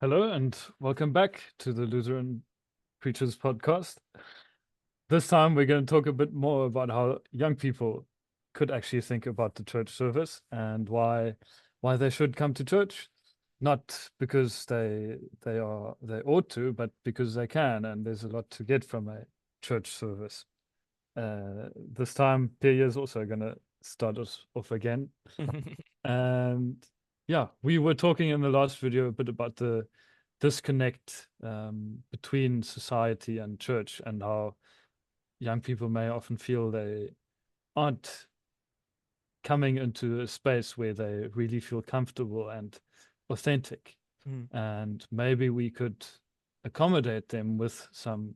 Hello and welcome back to the Lutheran Preachers Podcast. This time we're going to talk a bit more about how young people could actually think about the church service and why they should come to church, not because they ought to, but because they can, and there's a lot to get from a church service. This time, Pierre is also going to start us off again. And yeah, we were talking in the last video a bit about the disconnect between society and church and how young people may often feel they aren't coming into a space where they really feel comfortable and authentic. And maybe we could accommodate them with some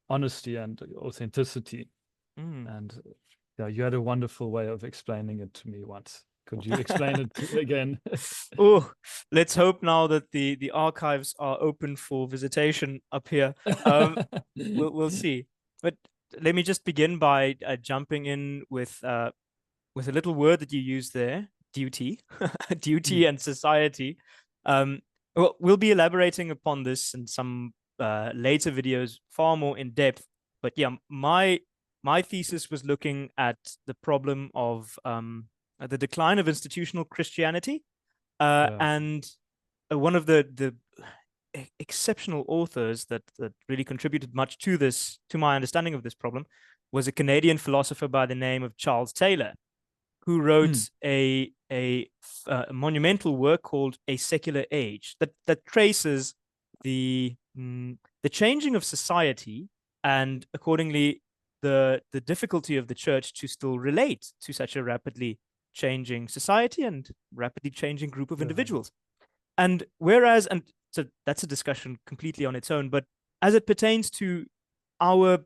honesty and authenticity. And yeah, you had a wonderful way of explaining it to me once. Could you explain it again? Oh, let's hope now that the archives are open for visitation up here. We'll see. But let me just begin by jumping in with a little word that you used there: duty, duty, and society. We'll be elaborating upon this in some later videos, far more in depth. But yeah, my thesis was looking at the problem of the decline of institutional Christianity, and one of the exceptional authors that really contributed much to my understanding of this problem, was a Canadian philosopher by the name of Charles Taylor, who wrote a monumental work called A Secular Age that traces the changing of society and accordingly the difficulty of the church to still relate to such a rapidly changing society and rapidly changing group of individuals. And so that's a discussion completely on its own, but as it pertains to our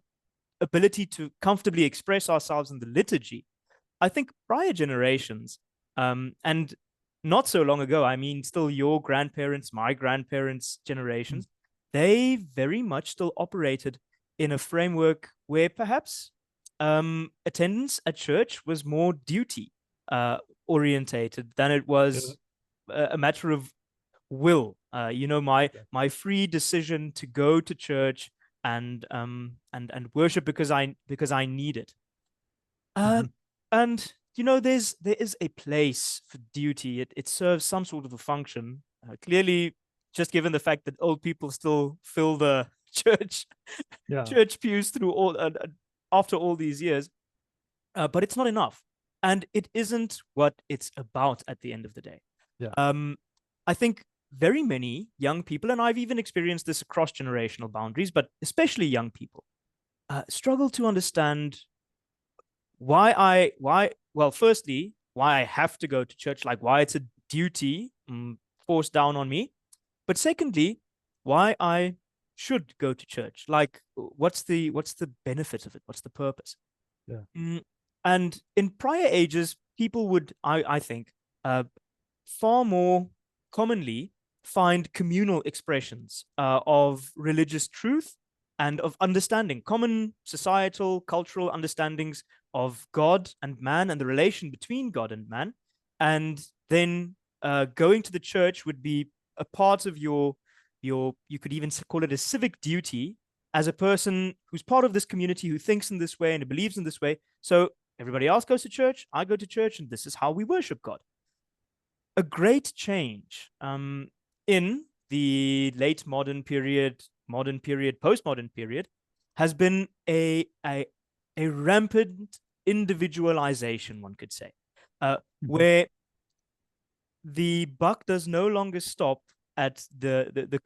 ability to comfortably express ourselves in the liturgy, I think prior generations, and not so long ago, I mean, still your grandparents, my grandparents' generations, they very much still operated in a framework where perhaps attendance at church was more duty orientated than it was a matter of will. My free decision to go to church and worship because I need it. And there is a place for duty. It serves some sort of a function. Clearly, just given the fact that old people still fill the church pews through after all these years, but it's not enough, and it isn't what it's about at the end of the day. I think very many young people, and I've even experienced this across generational boundaries, but especially young people, struggle to understand firstly, why I have to go to church, like why it's a duty forced down on me. But secondly, why I should go to church. Like, what's the benefit of it? What's the purpose? And in prior ages, people would, I think, far more commonly find communal expressions of religious truth and of understanding, common societal, cultural understandings of God and man and the relation between God and man. And then going to the church would be a part of you could even call it a civic duty as a person who's part of this community, who thinks in this way and believes in this way. So everybody else goes to church, I go to church, and this is how we worship God. A great change in the late modern period, postmodern period, has been a rampant individualization, one could say, where the buck does no longer stop at the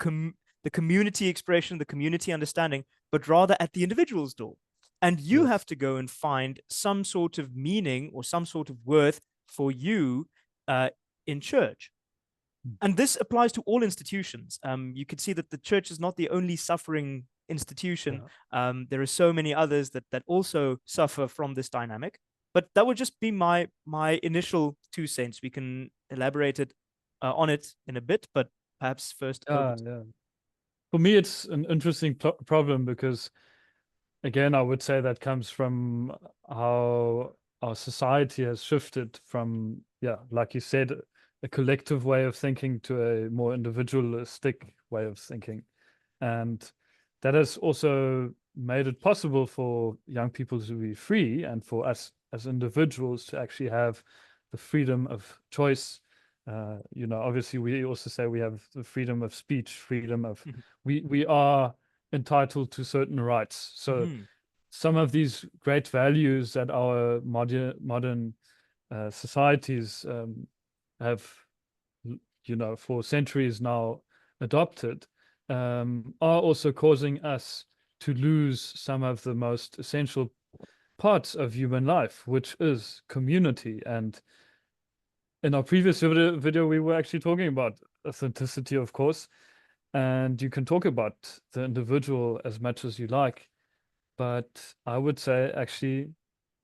community expression, the community understanding, but rather at the individual's door. And you have to go and find some sort of meaning or some sort of worth for you in church. And this applies to all institutions. You could see that the church is not the only suffering institution. There are so many others that also suffer from this dynamic. But that would just be my initial 2 cents. We can elaborate on it in a bit, but perhaps first. For me, it's an interesting problem because, again, I would say that comes from how our society has shifted from, like you said, a collective way of thinking to a more individualistic way of thinking. And that has also made it possible for young people to be free and for us as individuals to actually have the freedom of choice. Obviously, we also say we have the freedom of speech, freedom of, we are entitled to certain rights. So some of these great values that our modern societies have, for centuries now adopted, are also causing us to lose some of the most essential parts of human life, which is community. And in our previous video, we were actually talking about authenticity, of course, and you can talk about the individual as much as you like, but I would say actually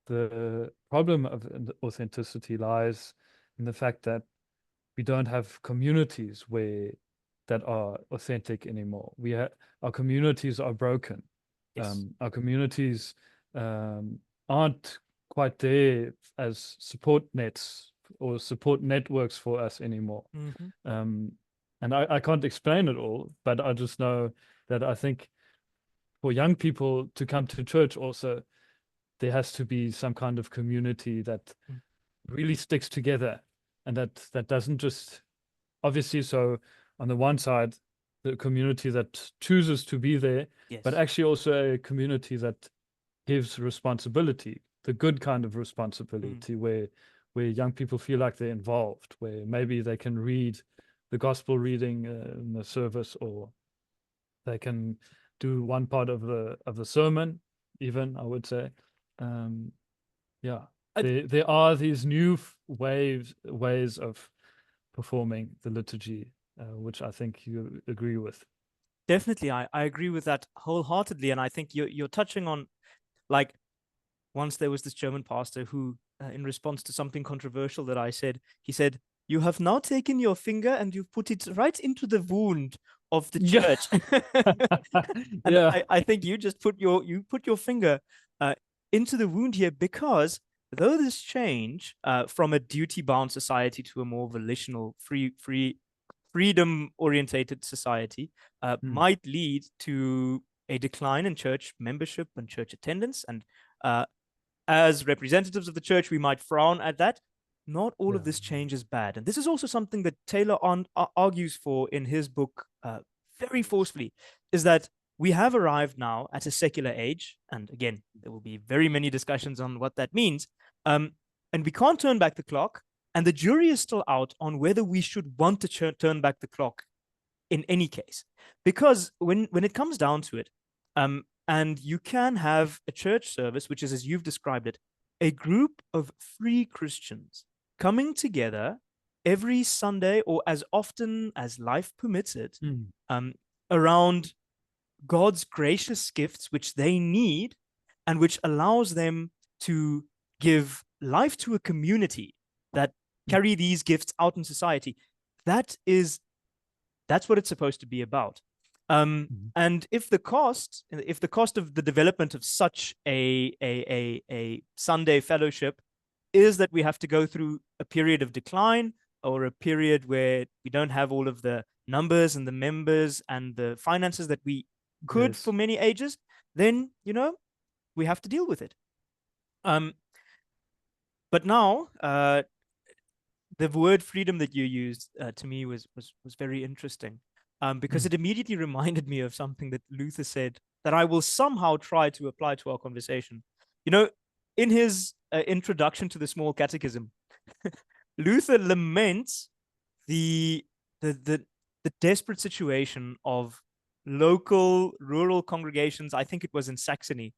the problem of authenticity lies in the fact that we don't have communities that are authentic anymore. Our communities are broken. Yes. Our communities aren't quite there as support nets or support networks for us anymore. And I can't explain it all, but I just know that I think for young people to come to church also, there has to be some kind of community that really sticks together and that doesn't just, obviously, so on the one side, the community that chooses to be there, but Yes. actually also a community that gives responsibility, the good kind of responsibility, where young people feel like they're involved, where maybe they can read the gospel reading in the service, or they can do one part of the sermon, even, I would say. Yeah, there are these new ways of performing the liturgy, which I think you agree with. Definitely, I agree with that wholeheartedly, and I think you're touching on, like, once there was this German pastor who, in response to something controversial that I said, he said, "You have now taken your finger and you've put it right into the wound of the Yeah. church." And Yeah. I think you just put your finger into the wound here, because though this change from a duty-bound society to a more volitional, freedom-orientated society might lead to a decline in church membership and church attendance, and as representatives of the church, we might frown at that. Not all of this change is bad. And this is also something that Taylor argues for in his book very forcefully, is that we have arrived now at a secular age. And again, there will be very many discussions on what that means. And we can't turn back the clock. And the jury is still out on whether we should want to turn back the clock in any case. Because when it comes down to it, and you can have a church service, which is, as you've described it, a group of free Christians coming together every Sunday or as often as life permits it, around God's gracious gifts, which they need and which allows them to give life to a community that carry these gifts out in society. That's what it's supposed to be about. And if the cost of the development of such a Sunday fellowship is that we have to go through a period of decline, or a period where we don't have all of the numbers and the members and the finances that we could for many ages, then we have to deal with it. But now, the word freedom that you used to me was very interesting, because it immediately reminded me of something that Luther said that I will somehow try to apply to our conversation. In his introduction to the Small Catechism, Luther laments the desperate situation of local rural congregations. I think it was in Saxony,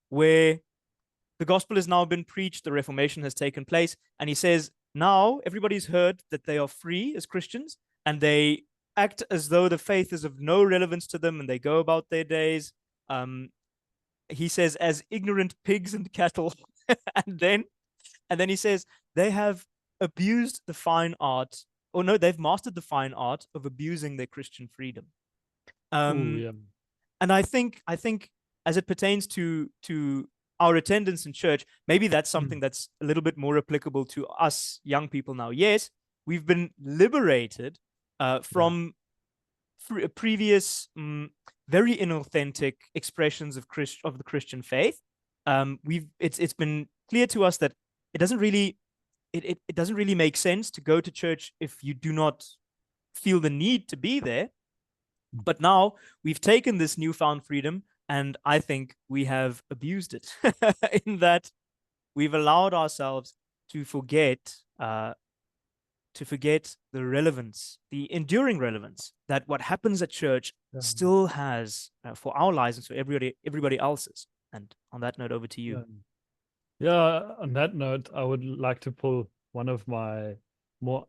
where the gospel has now been preached, the Reformation has taken place, and he says, now everybody's heard that they are free as Christians, and they act as though the faith is of no relevance to them, and they go about their days. He says, as ignorant pigs and cattle. and then he says, they have abused the fine art, or no, they've mastered the fine art of abusing their Christian freedom. And I think as it pertains to our attendance in church, maybe that's something that's a little bit more applicable to us young people now. Yes, we've been liberated from previous very inauthentic expressions of the Christian faith. It's been clear to us that it doesn't really it doesn't really make sense to go to church if you do not feel the need to be there. But now we've taken this newfound freedom, and I think we have abused it in that we've allowed ourselves to forget the relevance, the enduring relevance that what happens at church still has for our lives and for everybody else's. And on that note, over to you. Yeah, on that note, I would like to pull one of my more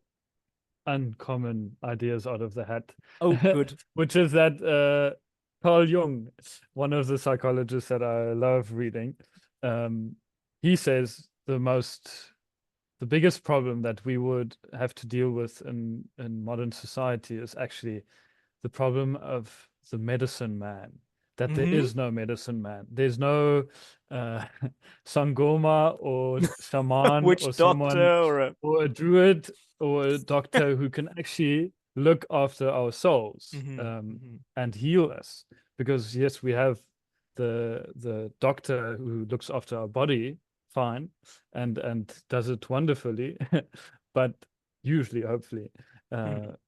uncommon ideas out of the hat. Oh, good. Which is that Carl Jung, one of the psychologists that I love reading, he says the biggest problem that we would have to deal with in modern society is actually the problem of the medicine man. That there is no medicine man. There's no Sangoma or shaman Witch or someone doctor or a druid or a doctor who can actually look after our souls and heal us. Because yes, we have the doctor who looks after our body, fine, and does it wonderfully, but usually, hopefully,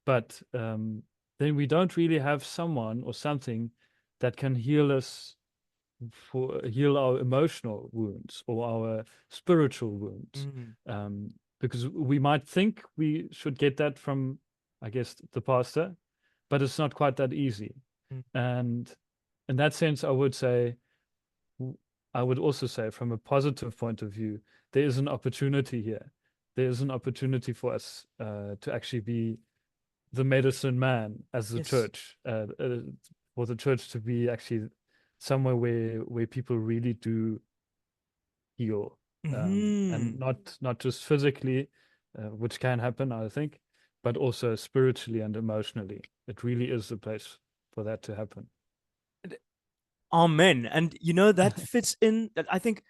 but then we don't really have someone or something that can heal us heal our emotional wounds or our spiritual wounds. Because we might think we should get that from, I guess, the pastor, but it's not quite that easy. And in that sense, I would also say, from a positive point of view, there is an opportunity here. There is an opportunity for us to actually be the medicine man as the church, for the church to be actually somewhere where people really do heal, and not just physically, which can happen, I think, but also spiritually and emotionally. It really is the place for that to happen. Amen. And that fits in. That I think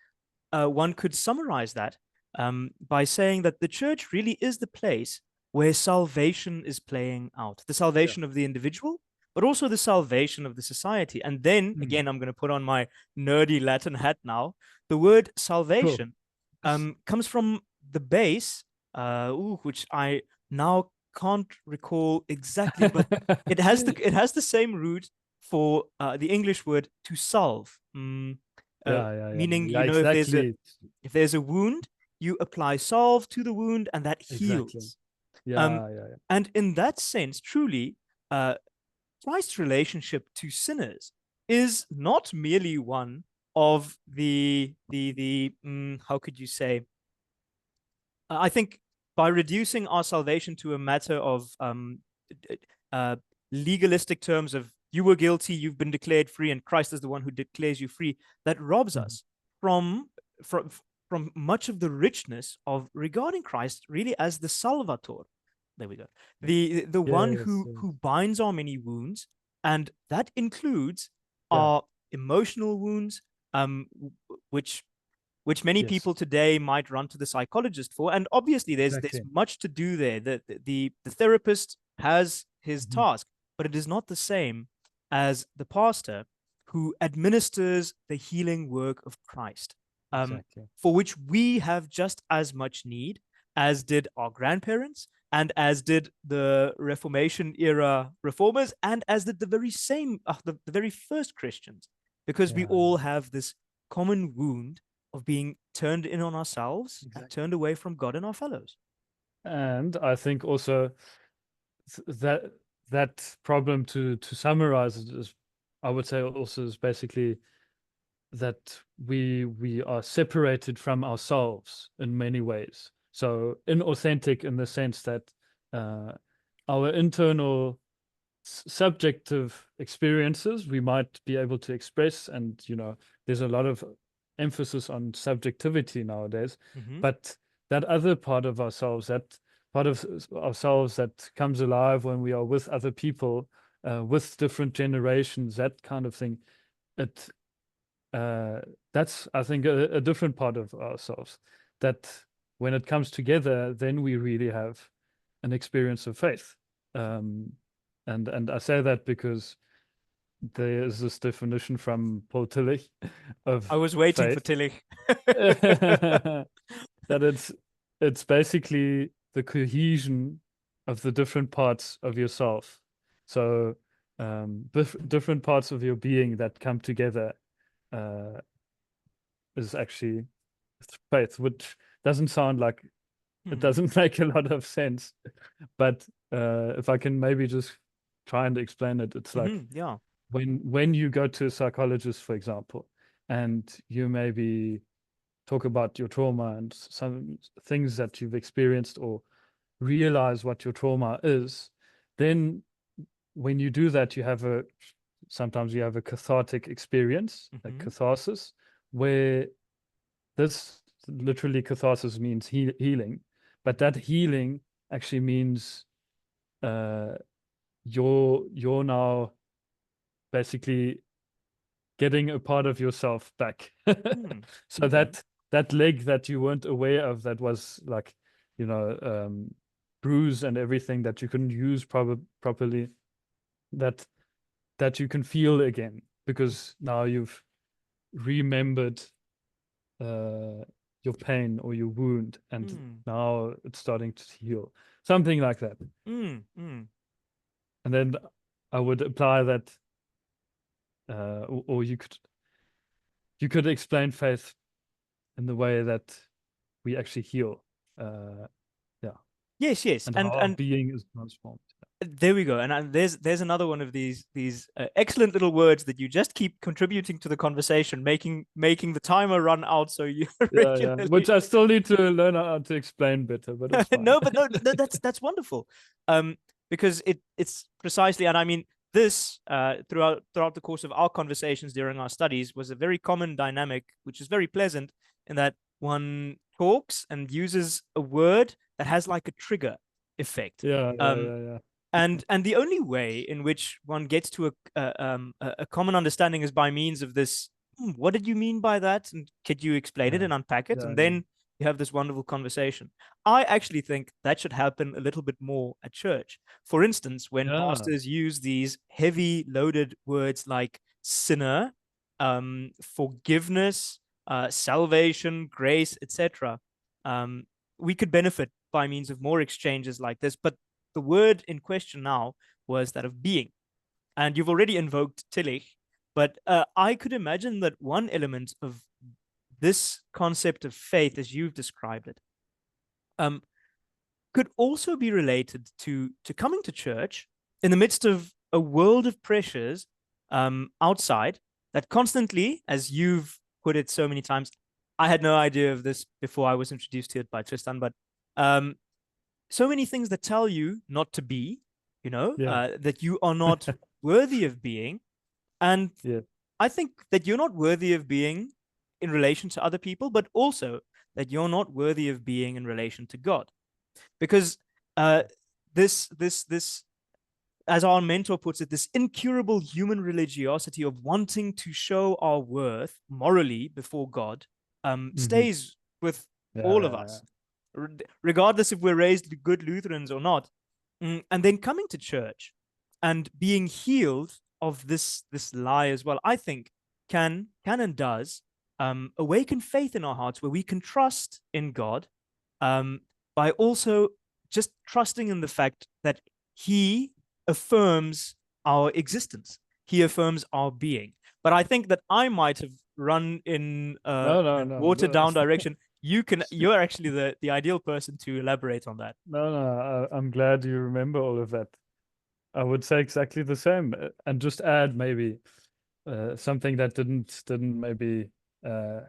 one could summarize that by saying that the church really is the place where salvation is playing out, the salvation of the individual, but also the salvation of the society. And then again, I'm going to put on my nerdy Latin hat now. The word salvation comes from the base, which I now can't recall exactly, but it has the same root for the English word to salve. Meaning, exactly. if there's a wound, you apply salve to the wound, and that heals. Exactly. And in that sense, truly, Christ's relationship to sinners is not merely one of the how could you say? I think by reducing our salvation to a matter of legalistic terms of you were guilty, you've been declared free, and Christ is the one who declares you free, that robs us from much of the richness of regarding Christ really as the Salvator. There we go. The one who binds our many wounds, and that includes our emotional wounds, which many people today might run to the psychologist for. And obviously there's much to do there. The therapist has his task, but it is not the same as the pastor who administers the healing work of Christ, for which we have just as much need as did our grandparents, and as did the Reformation era reformers, and as did the very first Christians, because we all have this common wound of being turned in on ourselves and turned away from God and our fellows. And I think also that problem, to summarize it, is, I would say, also is basically that we are separated from ourselves in many ways. So inauthentic in the sense that our internal subjective experiences we might be able to express, and there's a lot of emphasis on subjectivity nowadays, but that other part of ourselves, that comes alive when we are with other people, with different generations, that kind of thing, that's, I think, a different part of ourselves, that when it comes together, then we really have an experience of faith. And I say that because there is this definition from Paul Tillich I of was waiting for faith. Tillich. That it's basically the cohesion of the different parts of yourself. So different parts of your being that come together uh, is actually faith, which doesn't sound like it doesn't make a lot of sense. But if I can maybe just try and explain it, it's like Yeah. when you go to a psychologist, for example, and you maybe talk about your trauma and some things that you've experienced or realize what your trauma is, then when you do that, sometimes you have a cathartic experience, like catharsis, where this literally catharsis means healing, but that healing actually means uh, you're now basically getting a part of yourself back. So Okay. that leg that you weren't aware of, that was like, bruised and everything that you couldn't use properly, that that you can feel again because now you've remembered uh, your pain or your wound, and now it's starting to heal, something like that. And then I would apply that, or you could explain faith in the way that we actually heal. Yeah, Yes, and how and our being is transformed. there we go. And there's another one of these excellent little words that you just keep contributing to the conversation, making the timer run out. So you Yeah, regularly which I still need to learn how to explain better, but it's fine. no, but no, that's wonderful. Because it's precisely, and I mean this throughout the course of our conversations during our studies was a very common dynamic, which is very pleasant in that one talks and uses a word that has like a trigger effect. Yeah, yeah, Um, yeah, yeah. and the only way in which one gets to a common understanding is by means of this. What did you mean by that? And could you explain it Yeah, and unpack it? yeah, And yeah. then you have this wonderful conversation. I actually think that should happen a little bit more at church. For instance, when Yeah. pastors use these heavy loaded words like sinner, forgiveness, salvation, grace, etc., um, we could benefit by means of more exchanges like this. But the word in question now was that of being. And you've already invoked Tillich, but I could imagine that one element of this concept of faith, as you've described it, um, could also be related to coming to church in the midst of a world of pressures outside that constantly, as you've put it so many times, I had no idea of this before I was introduced to it by Tristan, but um, so many things that tell you not to be, Yeah. that you are not worthy of being. And Yeah. I think that you're not worthy of being in relation to other people, but also that you're not worthy of being in relation to God. Because uh, this, as our mentor puts it, this incurable human religiosity of wanting to show our worth morally before God Hmm. stays with Yeah, all of yeah, yeah. us, regardless if we're raised good Lutherans or not. And then coming to church and being healed of this lie as well, I think can and does awaken faith in our hearts where we can trust in God um, by also just trusting in the fact that He affirms our existence. He affirms our being. But I think that I might have run No, in no, a no. watered down direction. You're actually the ideal person to elaborate on that. No, no. I'm glad you remember all of that. I would say exactly the same, and just add maybe something that didn't maybe uh,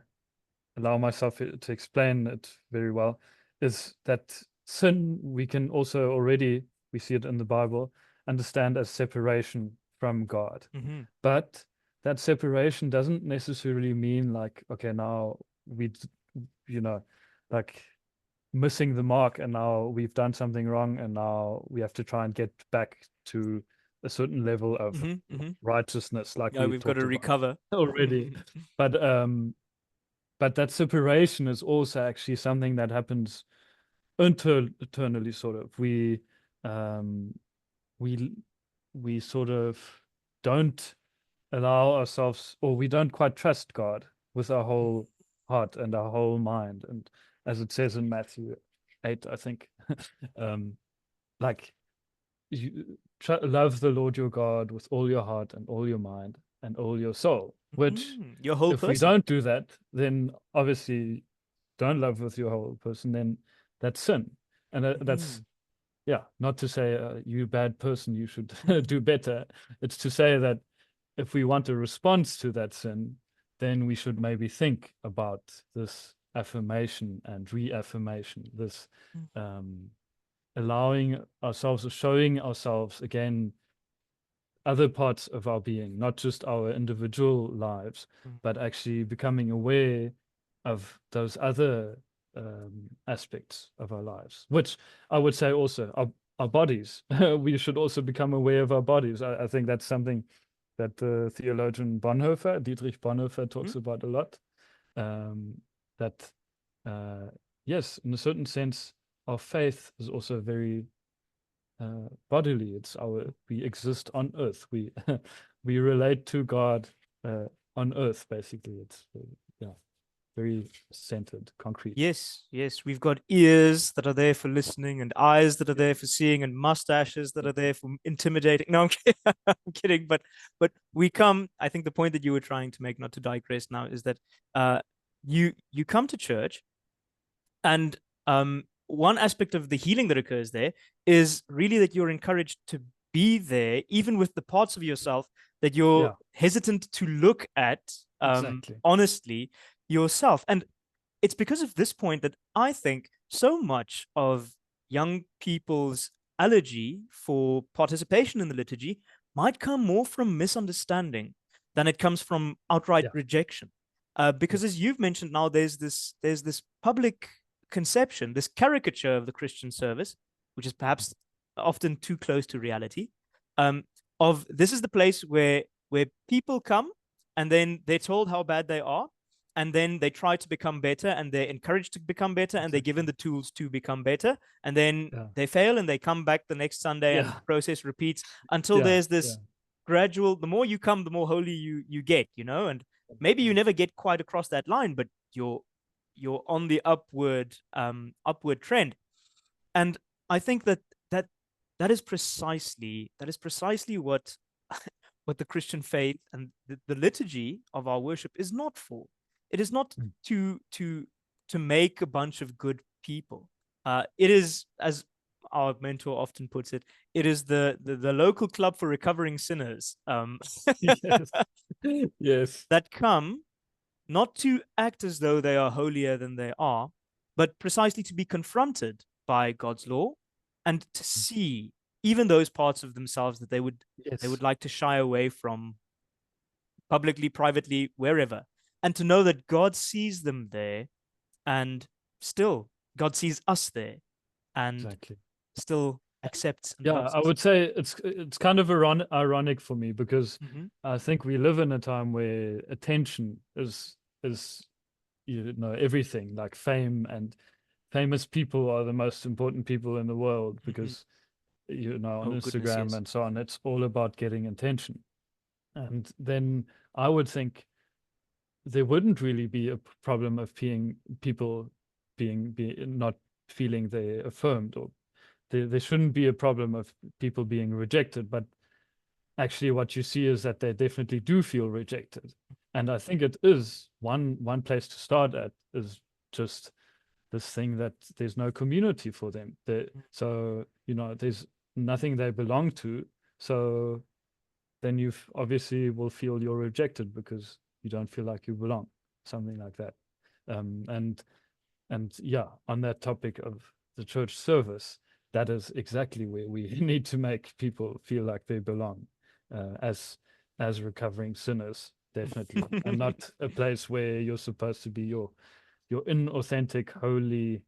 allow myself to explain it very well, is that sin we can also already, we see it in the Bible, understand as separation from God. Mm-hmm. But that separation doesn't necessarily mean like, okay, now you know, like missing the mark and now we've done something wrong and now we have to try and get back to a certain level of Mm-hmm. Mm-hmm. righteousness like Yeah, we we've got to talked about recover. already. But but that separation is also actually something that happens internally sort of um, we we sort of don't allow ourselves, or we don't quite trust God with our whole heart and our whole mind. And as it says in Matthew 8, I think, um, like you love the Lord your God with all your heart and all your mind and all your soul, which Your whole if we person. don't do that, then obviously don't love with your whole person, then that's sin. And that's, yeah, not to say you bad person, you should do better. It's to say that if we want a response to that sin, then we should maybe think about this affirmation and reaffirmation, this um, allowing ourselves or showing ourselves again other parts of our being, not just our individual lives, but actually becoming aware of those other aspects of our lives, which I would say also our bodies. We should also become aware of our bodies. I think that's something that the theologian Bonhoeffer, Dietrich Bonhoeffer, talks about a lot. That, yes, in a certain sense, our faith is also very bodily. It's we exist on earth. We we relate to God on earth, basically. It's yeah, very centered, concrete. Yes, yes. We've got ears that are there for listening, and eyes that are there for seeing, and mustaches that are there for intimidating. No, I'm kidding. I'm kidding. But we come. I think the point that you were trying to make, not to digress now, is that uh, you come to church, and one aspect of the healing that occurs there is really that you're encouraged to be there, even with the parts of yourself that you're Yeah, hesitant to look at exactly. honestly yourself. And it's because of this point that I think so much of young people's allergy for participation in the liturgy might come more from misunderstanding than it comes from outright Yeah, rejection. Because as yes, you've mentioned now, there's this public conception, this caricature of the Christian service, which is perhaps often too close to reality. Um, of this is the place where people come and then they're told how bad they are, and then they try to become better, and they're encouraged to become better, and they're given exactly. the tools to become better, and then Yeah, they fail and they come back the next Sunday, and yeah, the process repeats until yeah, there's yeah. this gradual, the more you come, the more holy you get, and maybe you never get quite across that line, but you're on the upward trend. And I think that that is precisely what what the Christian faith and the liturgy of our worship is not for. It is not Mm. to make a bunch of good people. It is, as our mentor often puts it, it is the local club for recovering sinners, Yes, yes, that come not to act as though they are holier than they are, but precisely to be confronted by God's law and to see even those parts of themselves that they would yes, like to shy away from, publicly, privately, wherever, and to know that God sees them there, and still God sees us there, and exactly. still accepts and Yeah, loves I us. would say it's kind of ironic for me because Mm-hmm. I think we live in a time where attention is everything, like fame, and famous people are the most important people in the world Mm-hmm. because on Oh goodness, Instagram yes. and so on, it's all about getting attention. And then I would think there wouldn't really be a problem of people being not feeling they affirmed, or there shouldn't be a problem of people being rejected, but actually what you see is that they definitely do feel rejected. And I think it is one place to start at is just this thing that there's no community for them. So there's nothing they belong to. So then you obviously will feel you're rejected because you don't feel like you belong, something like that. Um, and and yeah, on that topic of the church service, that is exactly where we need to make people feel like they belong, as recovering sinners, definitely, and not a place where you're supposed to be your inauthentic, holy,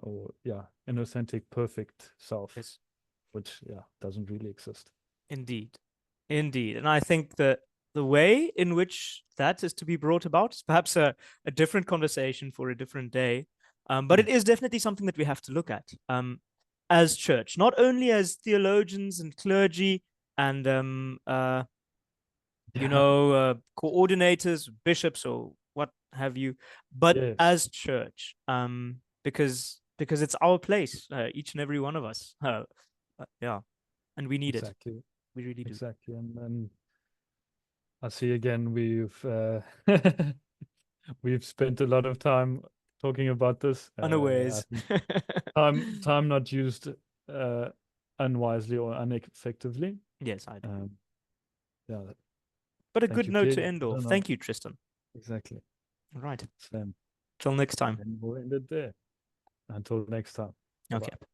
or yeah, inauthentic, perfect self, Yes, which yeah doesn't really exist. indeed. Indeed. And I think that the way in which that is to be brought about is perhaps a different conversation for a different day. But it is definitely something that we have to look at as church, not only as theologians and clergy and coordinators, bishops, or what have you, but Yes, as church, because it's our place, each and every one of us. Yeah, and we need it. exactly, We really do. exactly. And then I see again we've spent a lot of time talking about this. I Unawares. think time not used uh, unwisely or ineffectively. Yes, I do. Yeah, But a thank good you, note to Pierre. end I off. don't know Thank you, Tristan. exactly. All right. Same. Till next time. And we'll end it there. Until next time. Bye Okay. bye.